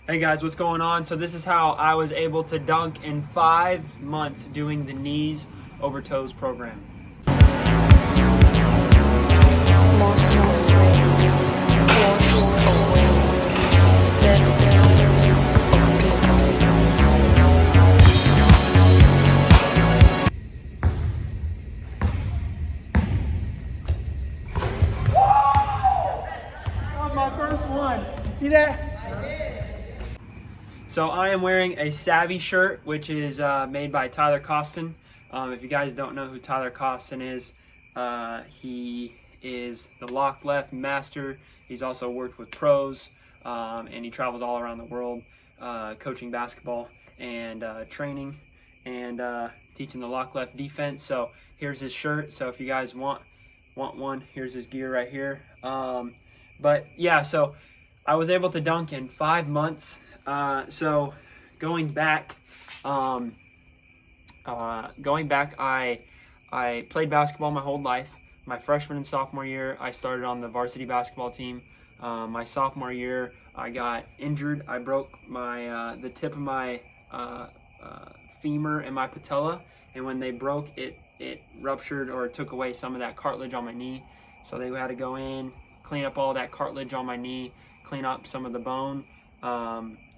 Hey guys, what's going on? So this is how I was able to dunk in 5 months doing the Knees Over Toes program. That was my first one. See that? So I am wearing a SAVI shirt, which is made by Tyler Costin. If you guys don't know who Tyler Costin is, he is the lock left master. He's also worked with pros, and he travels all around the world coaching basketball and training and teaching the lock left defense. So here's his shirt. So if you guys want one, here's his gear right here. But yeah, so I was able to dunk in 5 months. So going back, I played basketball my whole life. My freshman and sophomore year, I started on the varsity basketball team. My sophomore year, I got injured. I broke my the tip of my femur and my patella, and when they broke, it ruptured or took away some of that cartilage on my knee. So they had to go in, clean up all that cartilage on my knee, clean up some of the bone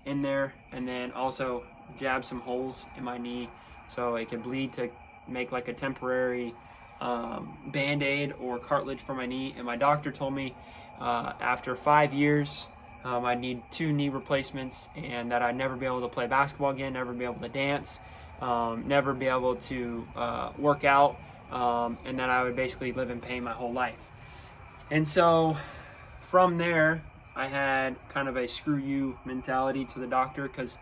in there, and then also jab some holes in my knee so it could bleed to make like a temporary band-aid or cartilage for my knee. And my doctor told me after 5 years I'd need 2 knee replacements, and that I'd never be able to play basketball again, never be able to dance, never be able to work out, and that I would basically live in pain my whole life. And so from there, I had kind of a screw you mentality to the doctor, because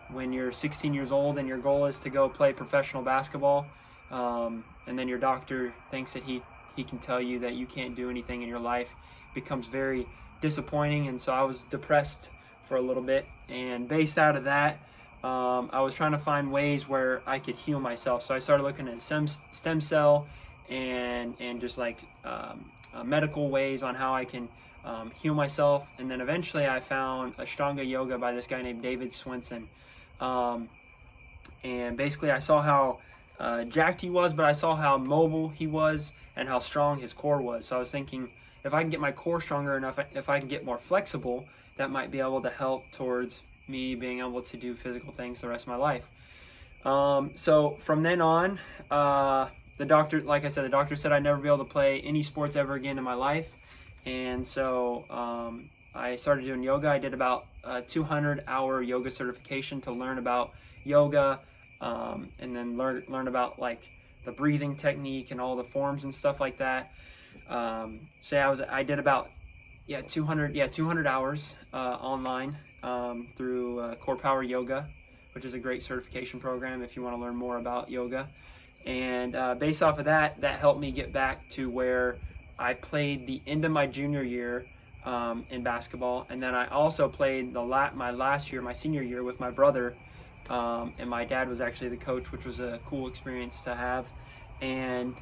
when you're 16 years old and your goal is to go play professional basketball, and then your doctor thinks that he can tell you that you can't do anything in your life, becomes very disappointing. And so I was depressed for a little bit, and based out of that, I was trying to find ways where I could heal myself. So I started looking at stem cell and just like medical ways on how I can heal myself. And then eventually I found Ashtanga Yoga by this guy named David Swenson. And basically I saw how jacked he was, but I saw how mobile he was and how strong his core was. So I was thinking, if I can get my core stronger enough, if I can get more flexible, that might be able to help towards me being able to do physical things the rest of my life. So from then on, the doctor, like I said, the doctor said I'd never be able to play any sports ever again in my life. And so I started doing yoga. I did about a 200-hour yoga certification to learn about yoga, and then learn about like the breathing technique and all the forms and stuff like that. So I did about 200 hours online through Core Power Yoga, which is a great certification program if you want to learn more about yoga. And based off of that, helped me get back to where I played the end of my junior year in basketball, and then I also played my last year, my senior year, with my brother, and my dad was actually the coach, which was a cool experience to have. And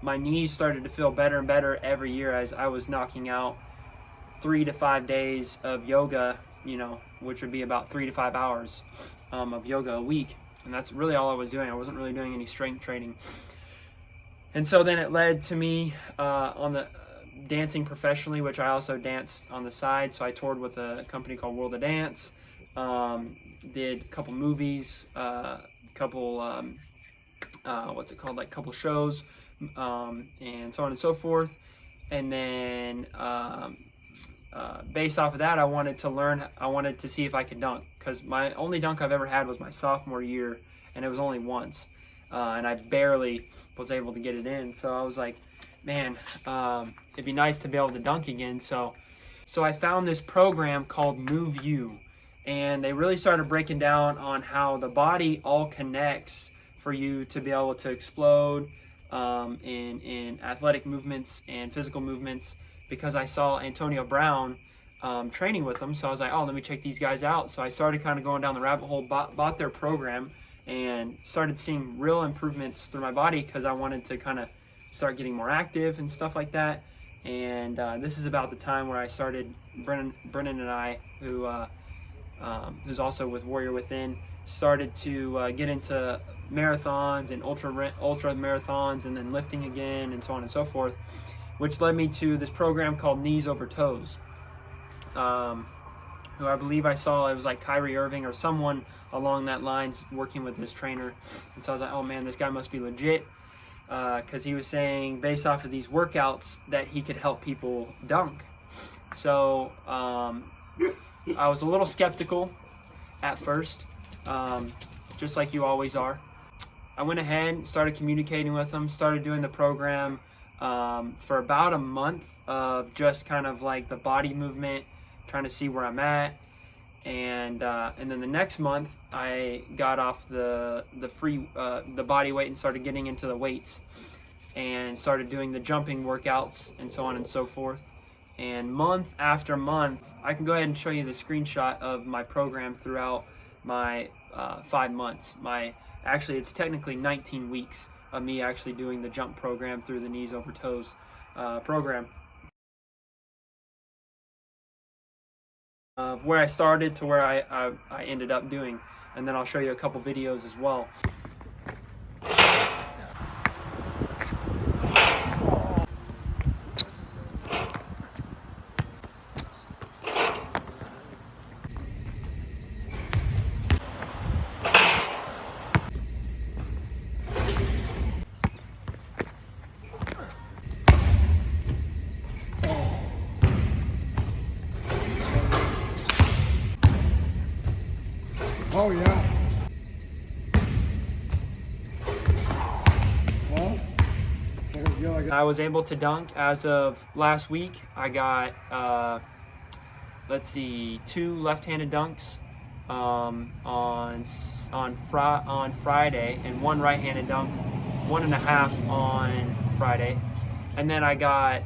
my knees started to feel better and better every year as I was knocking out 3 to 5 days of yoga, which would be about 3 to 5 hours of yoga a week. And that's really all I was doing. I wasn't really doing any strength training. And so then it led to me on the dancing professionally, which I also danced on the side. So I toured with a company called World of Dance, did a couple movies, couple shows, and so on and so forth. And then based off of that, I wanted to see if I could dunk, because my only dunk I've ever had was my sophomore year, and it was only once, and I barely was able to get it in. So I was like, man, it'd be nice to be able to dunk again. So I found this program called MoveU, and they really started breaking down on how the body all connects for you to be able to explode in athletic movements and physical movements, because I saw Antonio Brown training with them. So I was like, oh, let me check these guys out. So I started kind of going down the rabbit hole, bought their program, and started seeing real improvements through my body, because I wanted to kind of start getting more active and stuff like that. And this is about the time where I started, Brennan and I, who who's also with Warrior Within, started to get into marathons and ultra marathons, and then lifting again, and so on and so forth, which led me to this program called Kneesovertoes, who I believe I saw, it was like Kyrie Irving or someone along that lines working with this trainer. And so I was like, oh man, this guy must be legit, because he was saying based off of these workouts that he could help people dunk. So I was a little skeptical at first, just like you always are. I went ahead, started communicating with him, started doing the program for about a month of just kind of like the body movement, trying to see where I'm at, and then the next month I got off the body weight and started getting into the weights, and started doing the jumping workouts and so on and so forth. And month after month, I can go ahead and show you the screenshot of my program throughout my 5 months. Actually, it's technically 19 weeks of me actually doing the jump program through the Kneesovertoes program. Where I started to where I ended up doing, and then I'll show you a couple videos as well. Oh yeah. Well, I was able to dunk as of last week. I got let's see, 2 left-handed dunks on Friday, and 1 right-handed dunk, 1.5 on Friday. And then I got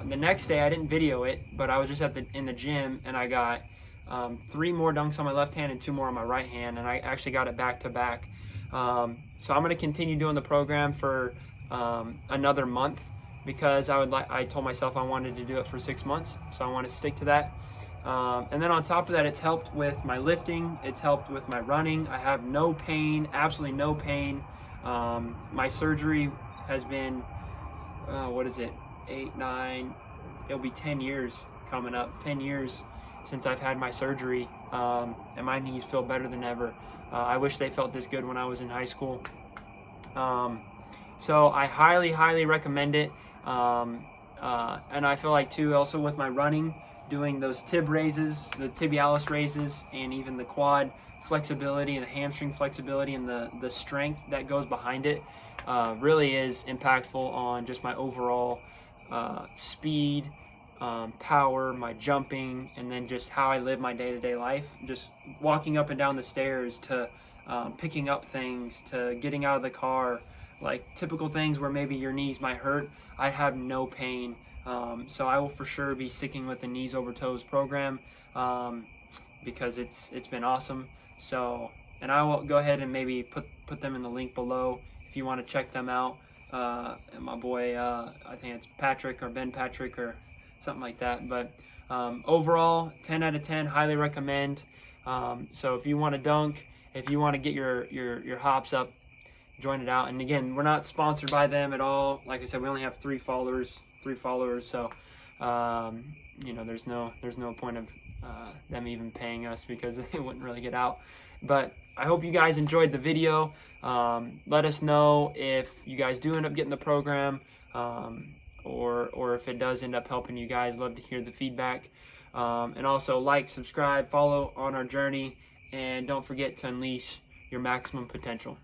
the next day, I didn't video it, but I was just in the gym, and I got 3 more dunks on my left hand and 2 more on my right hand, and I actually got it back to back. So I'm going to continue doing the program for another month, because I told myself I wanted to do it for 6 months, so I want to stick to that. And then on top of that, it's helped with my lifting, it's helped with my running. I have no pain, absolutely no pain. My surgery has been, what is it, 8, 9, it'll be 10 years coming up, 10 years since I've had my surgery, and my knees feel better than ever. I wish they felt this good when I was in high school. So I highly recommend it. And I feel like too, also with my running, doing those tib raises, the tibialis raises, and even the quad flexibility and the hamstring flexibility and the strength that goes behind it, really is impactful on just my overall speed, power, my jumping, and then just how I live my day-to-day life. Just walking up and down the stairs, to picking up things, to getting out of the car, like typical things where maybe your knees might hurt, I have no pain. So I will for sure be sticking with the Kneesovertoes program, because it's been awesome. So, and I will go ahead and maybe put them in the link below if you want to check them out. And my boy, I think it's Patrick or Ben Patrick or something like that. But overall, 10 out of 10, highly recommend. So if you want to dunk, if you want to get your hops up, join it out. And again, we're not sponsored by them at all. Like I said, we only have 3 followers. So you know, there's no point of them even paying us, because it wouldn't really get out. But I hope you guys enjoyed the video. Let us know if you guys do end up getting the program, or if it does end up helping you guys. Love to hear the feedback. And also like, subscribe, follow on our journey, and don't forget to unleash your maximum potential.